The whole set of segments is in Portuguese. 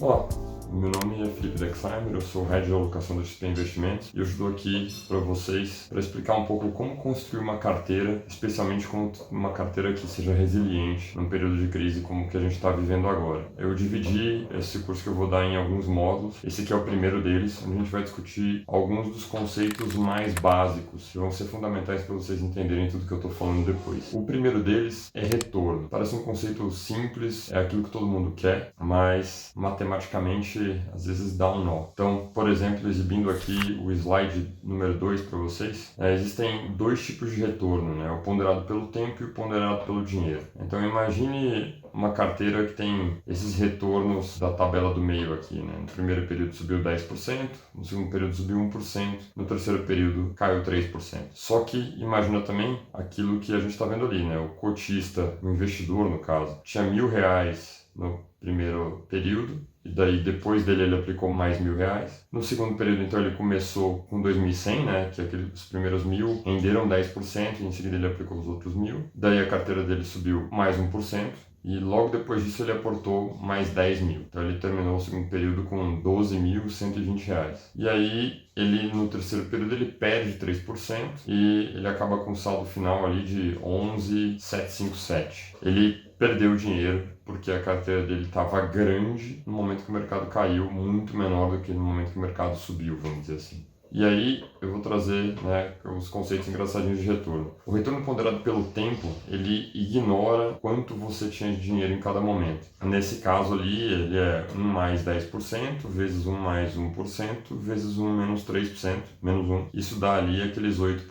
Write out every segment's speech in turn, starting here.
Olá, meu nome é Felipe Dexheimer, eu sou o Head de Alocação da XP Investimentos e eu estou aqui para vocês para explicar um pouco como construir uma carteira, especialmente como uma carteira que seja resiliente num período de crise como o que a gente está vivendo agora. Eu dividi esse curso que eu vou dar em alguns módulos. Esse aqui é o primeiro deles, onde a gente vai discutir alguns dos conceitos mais básicos que vão ser fundamentais para vocês entenderem tudo que eu estou falando depois. O primeiro deles é retorno. Parece um conceito simples, é aquilo que todo mundo quer, mas matematicamente às vezes dá um nó. Então, por exemplo, exibindo aqui o slide número 2 para vocês, existem dois tipos de retorno, né? O ponderado pelo tempo e o ponderado pelo dinheiro. Então, imagine uma carteira que tem esses retornos da tabela do meio aqui, né? No primeiro período subiu 10%, no segundo período subiu 1%, no terceiro período caiu 3%. Só que imagina também aquilo que a gente está vendo ali, né? O cotista, o investidor no caso, tinha R$1.000 no primeiro período, e daí depois dele ele aplicou mais R$1.000. No segundo período, então, ele começou com 2.100, né, que os primeiros 1.000 renderam 10%, e em seguida ele aplicou os outros 1.000. Daí a carteira dele subiu mais 1%, e logo depois disso ele aportou mais 10.000. Então ele terminou o segundo período com R$12.120. E aí ele no terceiro período ele perde 3% e ele acaba com um saldo final ali de 11.757. Ele perdeu dinheiro porque a carteira dele estava grande no momento que o mercado caiu, muito menor do que no momento que o mercado subiu, vamos dizer assim. E aí eu vou trazer, né, os conceitos engraçadinhos de retorno. O retorno ponderado pelo tempo, ele ignora quanto você tinha de dinheiro em cada momento. Nesse caso ali, ele é 1 mais 10%, vezes 1 mais 1%, vezes 1 menos 3%, menos 1. Isso dá ali aqueles 8%,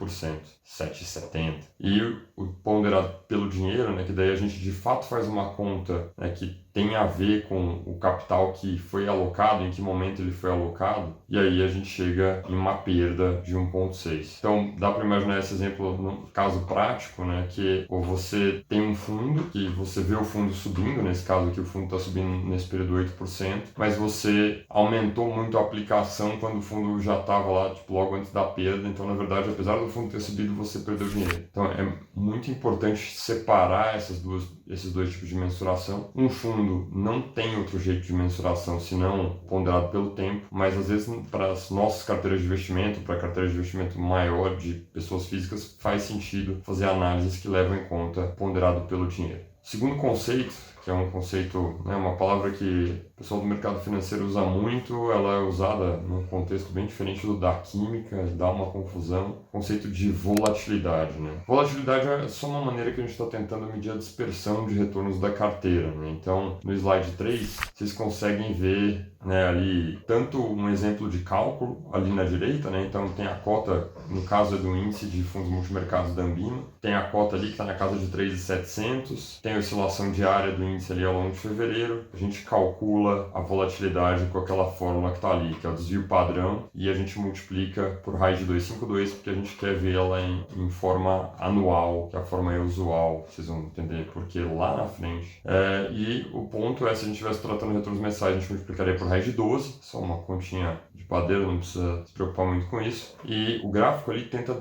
7,70. E o ponderado pelo dinheiro, né, que daí a gente de fato faz uma conta, né, que tem a ver com o capital que foi alocado, em que momento ele foi alocado, e aí a gente chega em uma perda de 1,6. Então, dá para imaginar esse exemplo no caso prático, né, que você tem um fundo, que você vê o fundo subindo, nesse caso aqui o fundo está subindo nesse período 8%, mas você aumentou muito a aplicação quando o fundo já estava lá, tipo, logo antes da perda, então, na verdade, apesar do fundo ter subido, você perdeu dinheiro. Então, é muito importante separar esses dois tipos de mensuração. Um fundo não tem outro jeito de mensuração senão ponderado pelo tempo, mas às vezes para as nossas carteiras de investimento, para carteiras de investimento maior de pessoas físicas, faz sentido fazer análises que levam em conta ponderado pelo dinheiro. Segundo conceito, que é um conceito, né, uma palavra que o pessoal do mercado financeiro usa muito, ela é usada num contexto bem diferente do da química, dá uma confusão. Conceito de volatilidade, né? Volatilidade é só uma maneira que a gente está tentando medir a dispersão de retornos da carteira, né? Então, no slide 3, vocês conseguem ver, né, ali tanto um exemplo de cálculo ali na direita, né? Então tem a cota, no caso é do índice de fundos multimercados da Ambima, tem a cota ali que está na casa de 3.700, tem a oscilação diária do índice ali ao longo de fevereiro, a gente calcula a volatilidade com aquela fórmula que está ali, que é o desvio padrão, e a gente multiplica por raiz de 252, porque a gente quer ver ela em forma anual, que é a forma usual, vocês vão entender porque lá na frente. E o ponto é, se a gente estivesse tratando retornos mensais, a gente multiplicaria por raiz de 12, só uma continha de padeiro, não precisa se preocupar muito com isso. E o gráfico ali tenta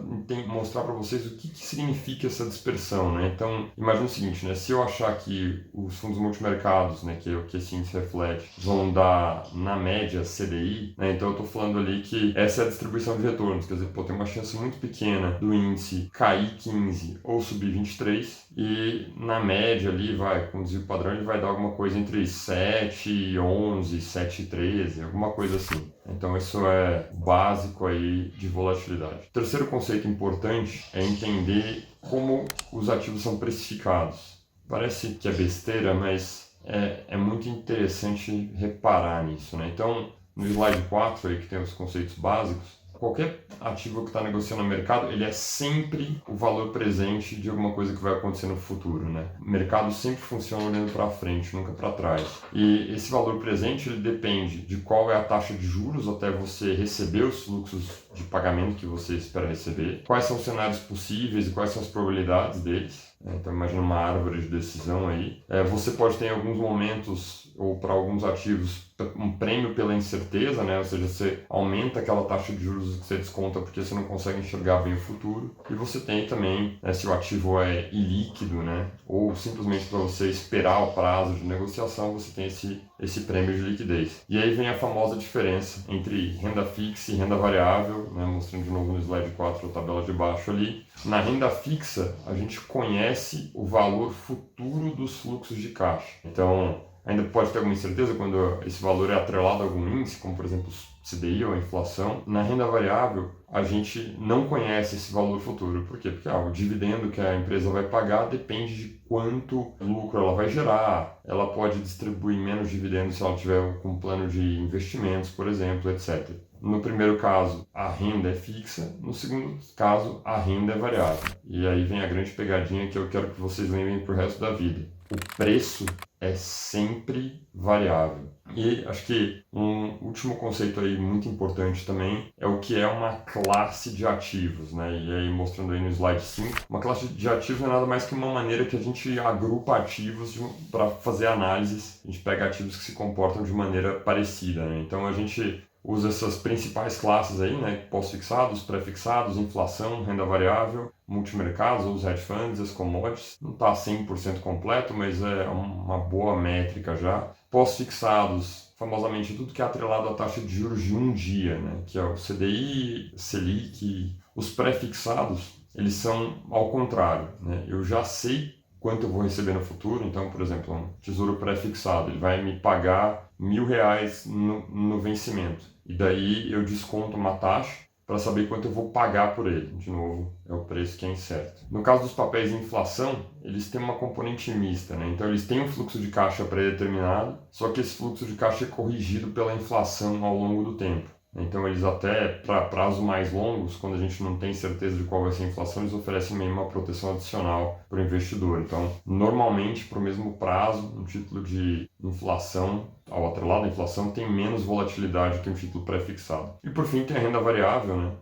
mostrar para vocês o que significa essa dispersão, né? Então, imagina o seguinte, né? Se eu achar que os fundos multimercados, né, que é o que esse índice reflete, vão dar, na média, CDI, né? Então eu estou falando ali que essa é a distribuição de retornos, quer dizer, tem uma chance muito pequena do índice cair 15 ou subir 23, e na média ali, com o desvio padrão, ele vai dar alguma coisa entre 7, 11, 7, 13, alguma coisa assim. Então isso é básico aí de volatilidade. O terceiro conceito importante é entender como os ativos são precificados. Parece que é besteira, mas é muito interessante reparar nisso, né? Então, no slide 4, aí, que tem os conceitos básicos, qualquer ativo que está negociando no mercado, ele é sempre o valor presente de alguma coisa que vai acontecer no futuro, né? O mercado sempre funciona olhando para frente, nunca para trás. E esse valor presente, ele depende de qual é a taxa de juros até você receber os fluxos de pagamento que você espera receber, quais são os cenários possíveis e quais são as probabilidades deles. Então imagina uma árvore de decisão aí. Você pode ter em alguns momentos, ou para alguns ativos, um prêmio pela incerteza, né? Ou seja, você aumenta aquela taxa de juros que você desconta porque você não consegue enxergar bem o futuro. E você tem também, né, se o ativo é ilíquido, né? Ou simplesmente para você esperar o prazo de negociação, você tem esse esse prêmio de liquidez. E aí vem a famosa diferença entre renda fixa e renda variável, né? Mostrando de novo no slide 4 a tabela de baixo ali. Na renda fixa, a gente conhece o valor futuro dos fluxos de caixa. Então, ainda pode ter alguma incerteza quando esse valor é atrelado a algum índice, como por exemplo o CDI ou a inflação. Na renda variável, a gente não conhece esse valor futuro. Por quê? Porque o dividendo que a empresa vai pagar depende de quanto lucro ela vai gerar. Ela pode distribuir menos dividendos se ela tiver com um plano de investimentos, por exemplo, etc. No primeiro caso, a renda é fixa. No segundo caso, a renda é variável. E aí vem a grande pegadinha que eu quero que vocês lembrem para o resto da vida. O preço é sempre variável. E acho que um último conceito aí muito importante também é o que é uma classe de ativos, né? E aí mostrando aí no slide 5, uma classe de ativos não é nada mais que uma maneira que a gente agrupa ativos para fazer análises. A gente pega ativos que se comportam de maneira parecida, né? Então a gente usa essas principais classes aí, né? Pós-fixados, pré-fixados, inflação, renda variável, multimercados, os hedge funds, as commodities. Não está 100% completo, mas é uma boa métrica já. Pós-fixados, famosamente tudo que é atrelado à taxa de juros de um dia, né? Que é o CDI, Selic. Os pré-fixados, eles são ao contrário, né? Eu já sei quanto eu vou receber no futuro. Então, por exemplo, um tesouro pré-fixado, ele vai me pagar R$1.000 no vencimento. E daí eu desconto uma taxa para saber quanto eu vou pagar por ele. De novo, é o preço que é incerto. No caso dos papéis de inflação, eles têm uma componente mista, né? Então eles têm um fluxo de caixa pré-determinado, só que esse fluxo de caixa é corrigido pela inflação ao longo do tempo. Então eles até, para prazos mais longos, quando a gente não tem certeza de qual vai ser a inflação, eles oferecem meio uma proteção adicional para o investidor. Então, normalmente, para o mesmo prazo, um título de inflação, ao atrelado à inflação, tem menos volatilidade que um título pré-fixado. E por fim tem a renda variável, né?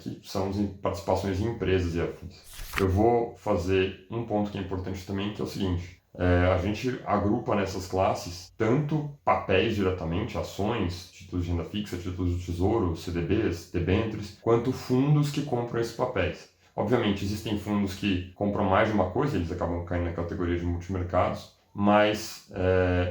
Que são as participações em empresas e afins. Eu vou fazer um ponto que é importante também, que é o seguinte. A gente agrupa nessas classes tanto papéis diretamente, ações, títulos de renda fixa, títulos do tesouro, CDBs, debêntures, quanto fundos que compram esses papéis. Obviamente, existem fundos que compram mais de uma coisa, eles acabam caindo na categoria de multimercados, mas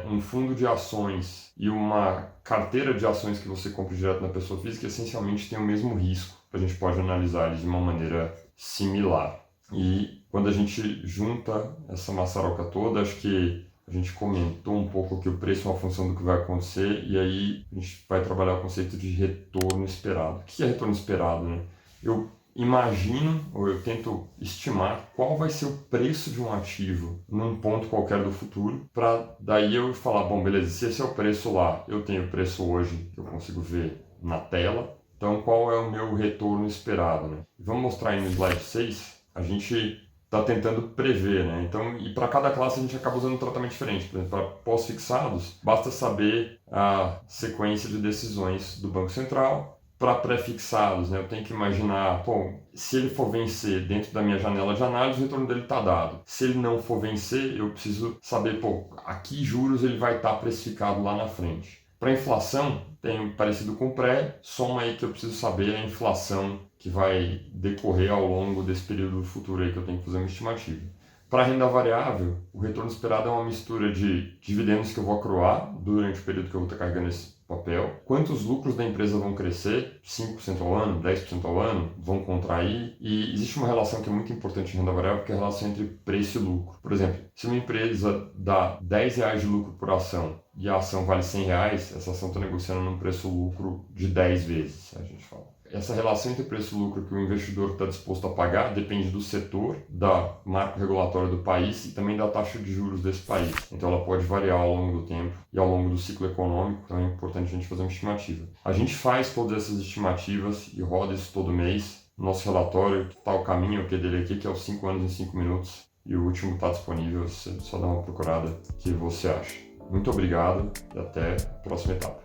um fundo de ações e uma carteira de ações que você compra direto na pessoa física essencialmente tem o mesmo risco. A gente pode analisar eles de uma maneira similar. E quando a gente junta essa maçaroca toda, acho que a gente comentou um pouco que o preço é uma função do que vai acontecer, e aí a gente vai trabalhar o conceito de retorno esperado. O que é retorno esperado, né? Eu imagino, ou eu tento estimar qual vai ser o preço de um ativo num ponto qualquer do futuro, para daí eu falar, bom, beleza, se esse é o preço lá, eu tenho o preço hoje, que eu consigo ver na tela, então qual é o meu retorno esperado, né? Vamos mostrar aí no slide 6, a gente está tentando prever, né? Então, e para cada classe a gente acaba usando um tratamento diferente. Por exemplo, para pós-fixados, basta saber a sequência de decisões do Banco Central. Para pré-fixados, né? Eu tenho que imaginar, se ele for vencer dentro da minha janela de análise, o retorno dele está dado. Se ele não for vencer, eu preciso saber, a que juros ele vai estar precificado lá na frente. Para inflação, tem parecido com pré, soma aí que eu preciso saber a inflação que vai decorrer ao longo desse período futuro aí que eu tenho que fazer uma estimativa. Para renda variável, o retorno esperado é uma mistura de dividendos que eu vou acruar durante o período que eu vou estar carregando esse papel, quantos lucros da empresa vão crescer, 5% ao ano, 10% ao ano, vão contrair, e existe uma relação que é muito importante em renda variável, que é a relação entre preço e lucro. Por exemplo, se uma empresa dá R$10 de lucro por ação e a ação vale R$100, essa ação está negociando num preço-lucro de 10 vezes, a gente fala. Essa relação entre preço e lucro que o investidor está disposto a pagar depende do setor, da marco regulatória do país e também da taxa de juros desse país. Então ela pode variar ao longo do tempo e ao longo do ciclo econômico, então é importante a gente fazer uma estimativa. A gente faz todas essas estimativas e roda isso todo mês. Nosso relatório, que está o caminho dele aqui, que é os 5 anos em 5 minutos. E o último está disponível, você só dá uma procurada, o que você acha. Muito obrigado e até a próxima etapa.